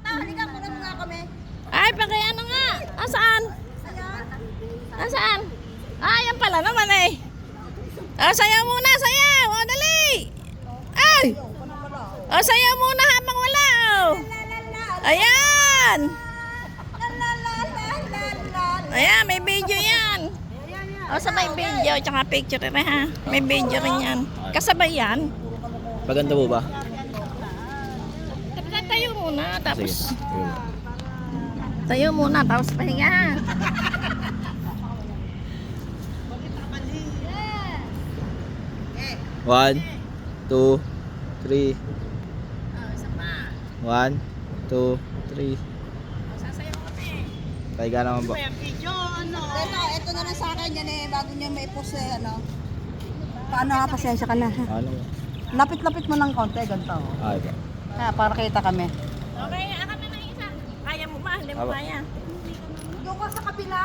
Halika muna muna kami. Ay, pagay ano nga? Asaan? Asaan? Ah, yan pala naman eh. Ah, sayaw muna, sayaw. O, dali. Ay! O, sayaw muna habang wala. Oh. Ayan! Ayan, may video yan. O, sabay video, tsaka picture rin ha. May video rin yan. Kasabay yan. Maganda mo ba? Tayo muna, tapos... Sige. Yun. Tayo muna, tapos pahinga. One, two, three. Isa pa. 1, 2, 3. Sasayaw kami. Kaya naman ba? Ito na lang sa akin yan eh, bago niya may post eh, ano. Paano nga, pasensya ka na. Ano? Lapit-lapit mo ng konti, ganito. Ay ba? Kaya para kita kami. Okay, kami na isa. Kaya mo ba? Hindi mo Aba. kaya. Doon ka sa kabila,